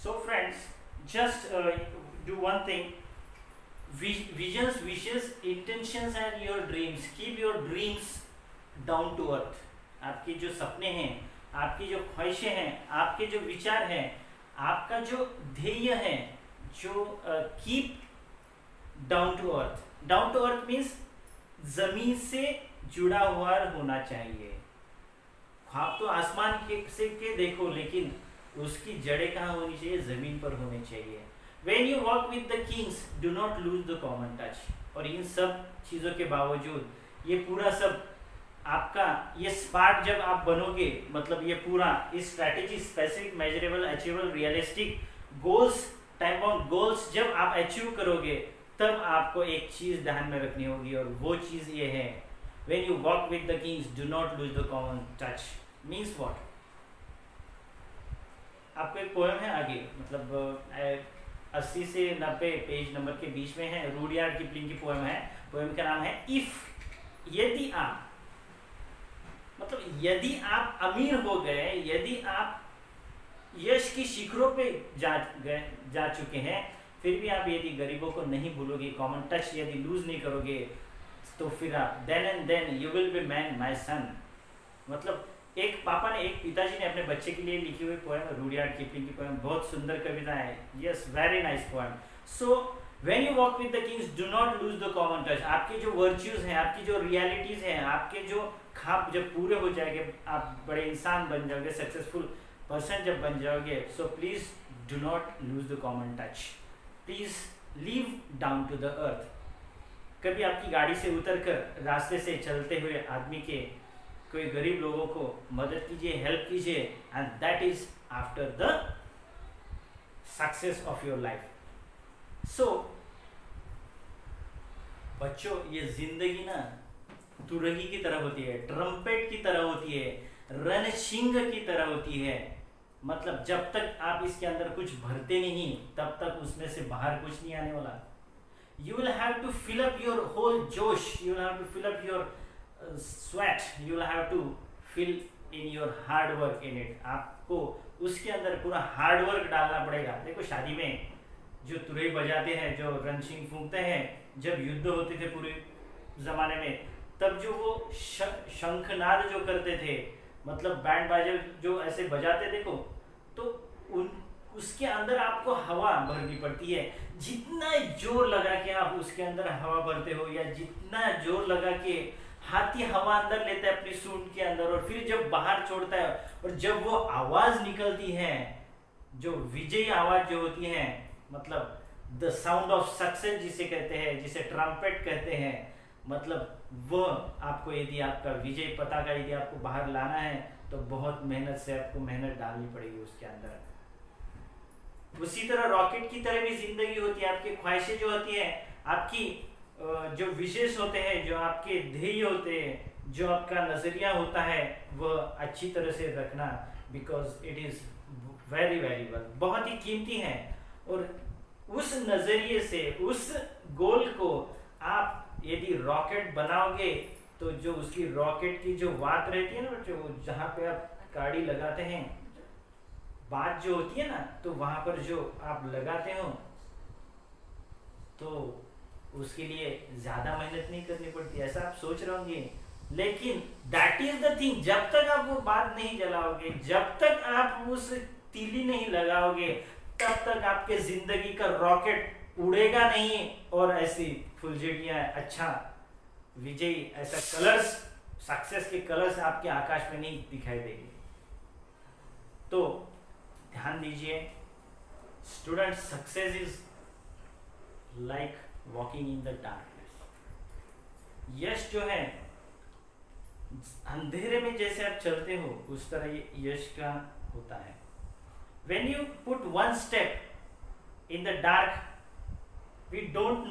So friends, just do one thing. Visions, wishes, intentions and your dreams. Keep your dreams down to earth. आपके जो सपने हैं, आपकी जो ख्वाहिशें हैं, आपके जो विचार हैं, आपका जो ध्येय है, जो keep down to earth. Down to earth means जमीन से जुड़ा हुआ होना चाहिए. ख्वाब तो आसमान के देखो, लेकिन उसकी जड़ें कहाँ होनी चाहिए? जमीन पर होनी चाहिए. When you walk with the kings, do not lose the common touch. और इन सब चीज़ों के बावजूद ये पूरा सब आपका ये स्मार्ट जब आप बनोगे, मतलब ये पूरा इस strategy, specific, measurable, achievable, realistic goals, time bound goals जब आप अचीव करोगे, तब आपको एक चीज़ ध्यान में रखनी होगी, और वो चीज़ ये है, When you walk with the kings, do not lose the common touch. Means what? आपको एक पोएम है आगे, मतलब 80 से 90 पेज नंबर के बीच में है. रूडयार्ड किपलिंग की पोएम है. पोएम का नाम है इफ. यदि आप, मतलब यदि आप अमीर हो गए, यदि आप यश की शिखरों पे जा चुके हैं, फिर भी आप यदि गरीबों को नहीं भूलोगे, कॉमन टच यदि लूज नहीं करोगे, तो फिर आप then and then you will be man my son. मतलब एक पापा ने, एक पिताजी ने अपने बच्चे के लिए लिखी हुई पोएम, रूडयार्ड किपलिंग की पोएम. बहुत सुंदर कविता है. Yes, very nice poem. So when you walk with the Kings, do not lose the common touch. आपके जो वर्च्यूज हैं, आपकी जो रियलिटीज हैं, आपके जो ख्वाब जब पूरे हो जाएंगे, आप बड़े इंसान बन जाओगे, सक्सेसफुल पर्सन जब बन जाओगे, so please do not lose the common touch. Please live down to the earth. कभी आपकी गाड़ी से उतरकर रास्ते से चलते हुए आदमी के, कोई गरीब लोगों को मदद कीजिए, हेल्प कीजिए, and that is after the success of your life. So बच्चों, ये जिंदगी ना तुरही की तरह होती है, ट्रम्पेट की तरह होती है, रणशिंग की तरह होती है. मतलब जब तक आप इसके अंदर कुछ भरते नहीं, तब तक उसमें से बाहर कुछ नहीं आने वाला. You will have to fill up your whole josh. You will have to fill up your sweat. You will have to fill in your hard work in it. आपको उसके अंदर पूरा हार्ड वर्क डालना पड़ेगा. देखो, शादी में जो तुरई बजाते हैं, जो रणशिंग फूंकते हैं, जब युद्ध होते थे पूरे जमाने में, तब जो वो शंखनाद जो करते थे, मतलब बैंड बाजे जो ऐसे बजाते, देखो, तो उसके अंदर आपको हवा भरनी पड़ती है. जितना जोर लगा के आप उसके अंदर हवा भरते हो, या जितना जोर लगा के हाथी हवा अंदर लेता है अपनी सूंड के अंदर, और फिर जब बाहर छोड़ता है, और जब वो आवाज निकलती है, जो विजयी आवाज जो होती है, मतलब द साउंड ऑफ सक्सेस जिसे कहते हैं, जिसे ट्रम्पेट कहते हैं, मतलब वो आपको, यदि आपका विजय पताका यदि आपको बाहर लाना है, तो बहुत मेहनत से आपको मेहनत डालनी पड़ेगी उसके अंदर. उसी तरह रॉकेट की तरह भी जिंदगी होती है. आपकी ख्वाहिशें जो होती हैं, आपकी जो विशेष होते हैं, जो आपके ध्येय होते हैं, जो आपका नजरिया होता है, वह अच्छी तरह से रखना, because it is very valuable, बहुत ही कीमती है. और उस नजरिए से, उस गोल को आप यदि रॉकेट बनाओगे, तो जो उसकी रॉकेट की जो बात रहती है ना, जो जहाँ पे आप गाड़ी लगाते हैं, बात जो होती है ना, तो वहां पर जो आप लगाते हो, तो उसके लिए ज्यादा मेहनत नहीं करनी पड़ती, ऐसा आप सोच रहे होंगे. लेकिन दैट इज द थिंग, जब तक आप वो बात नहीं जलाओगे, जब तक आप उस तीली नहीं लगाओगे, तब तक आपके जिंदगी का रॉकेट उड़ेगा नहीं, और ऐसी फुलझड़ियां, अच्छा विजयी, ऐसा कलर्स, सक्सेस के कलर्स आपके आकाश में नहीं दिखाई देंगे. तो ध्यान दीजिए student, success is like walking in the darkness. यश जो है, अंधेरे में जैसे आप चलते हो, उस तरह ये यश का होता है. When you put one step in the dark, we don't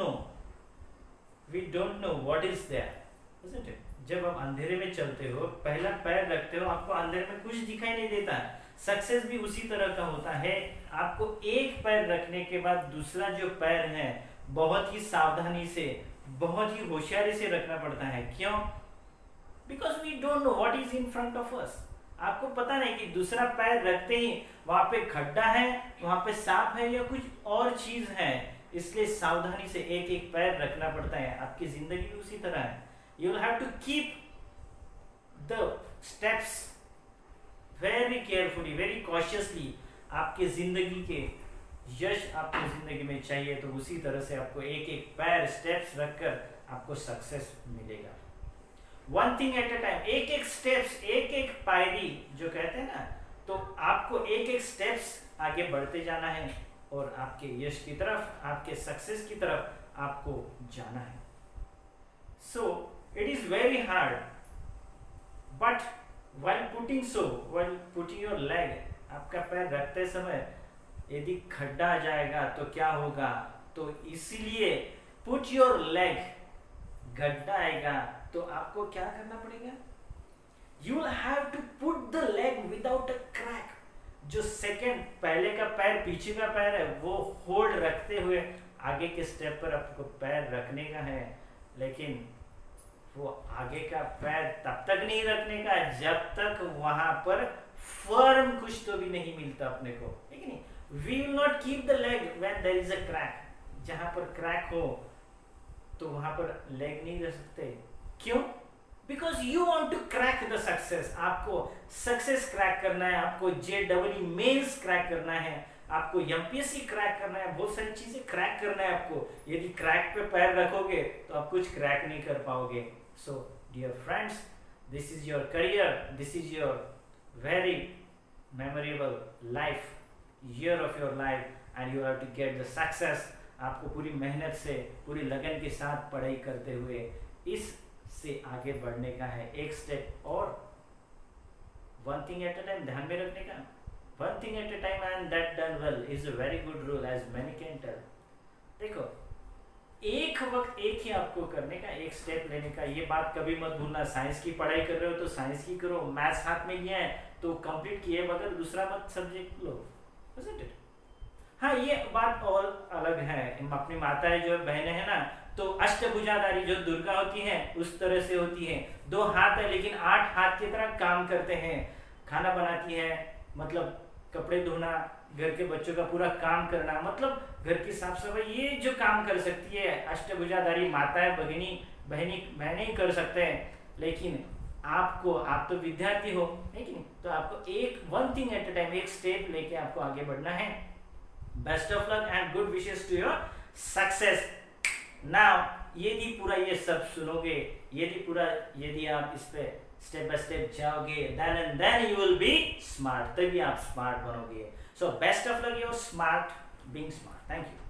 know what is there, isn't it? जब आप अंधेरे में चलते हो, पहला पैर रखते हो, आपको अंधेरे में कुछ दिखाई नहीं देता है. सक्सेस भी उसी तरह का होता है. आपको एक पैर रखने के बाद दूसरा जो पैर है, बहुत ही सावधानी से, बहुत ही होशियारी से रखना पड़ता है. क्यों? Because we don't know what is in front of us. आपको पता नहीं कि दूसरा पैर रखते ही वहां पे खड्डा है, वहां पे सांप है या कुछ और चीज है, इसलिए सावधानी से एक एक पैर रखना पड़ता है। आपकी जिंदगी भी उसी तरह है। You will have to keep the steps very carefully, very cautiously. आपके जिंदगी के यश आपको जिंदगी में चाहिए तो उसी तरह से आपको एक एक पैर स्टेप्स रखकर आपको सक्सेस मिलेगा। One thing at a time, एक एक स्टेप्स, एक एक पायरी जो कहते हैं ना, तो आपको एक एक स्टेप्स आगे बढ़ते जाना है और आपके यश की तरफ, आपके सक्सेस की तरफ आपको जाना है। So it is very hard, but while putting your leg, आपका पैर रखते समय यदि खड्डा आ जाएगा तो क्या होगा, तो इसीलिए पुट योर लेग, गड्ढा आएगा तो आपको क्या करना पड़ेगा, you will have to put the leg without a crack. जो सेकंड पहले का पैर, पीछे का पैर है, वो होल्ड रखते हुए आगे के स्टेप पर आपको पैर रखने का है, लेकिन वो आगे का पैर तब तक नहीं रखने का जब तक वहां पर फर्म कुछ तो भी नहीं मिलता अपने को, ठीक है नहीं। We will not keep the leg when there is a crack. जहां पर क्रैक हो तो वहां पर लेग नहीं रख सकते। क्यों? Because you want to crack the success. आपको सक्सेस क्रैक करना है, आपको JEE मेंस क्रैक करना है, आपको MPSC क्रैक करना है, बहुत सारी चीजें क्रैक करना है आपको। यदि क्रैक पे पैर रखोगे तो आप कुछ क्रैक नहीं कर पाओगे। So dear friends, this is your career, this is your very memorable life, year of your life and you have to get the success. आपको पूरी मेहनत से, पूरी लगन के साथ पढ़ाई करते हुए इस से आगे बढ़ने का है, एक स्टेप और one thing at a time ध्यान में रखने का। One thing at a time and that done well is a very good rule as many can tell. देखो, एक वक्त एक ही आपको करने का, एक स्टेप लेने का, ये बात कभी मत भूलना। साइंस की पढ़ाई कर रहे हो तो साइंस की करो, मैथ्स हाथ में लिया है तो कंप्लीट किए बगैर दूसरा मत सब्जेक्ट लो, isn't it? हाँ, ये बात और अलग है। अपनी माताएं जो बहनें हैं ना, तो अष्टभुजाधारी जो दुर्गा होती हैं उस तरह से होती हैं। 2 हाथ है लेकिन 8 हाथ की तरह काम करते हैं। खाना बनाती है, मतलब कपड़े धोना, घर के बच्चों का पूरा काम करना, मतलब घर की साफ सफाई, ये जो काम कर सकती है अष्टभुजाधारी माताएं, भगिनी, बहनें ही कर सकते हैं। लेकिन आपको, आप तो विद्यार्थी हो, है कि नहीं, तो आपको एक one thing at a time, एक स्टेप लेके आपको आगे बढ़ना है। Best of luck and good wishes to your success. Now यदि पूरा ये सब सुनोगे, यदि आप इस पे स्टेप बाय स्टेप जाओगे, then you will be smart, तभी आप स्मार्ट बनोगे। So best of luck, your smart, being smart. Thank you.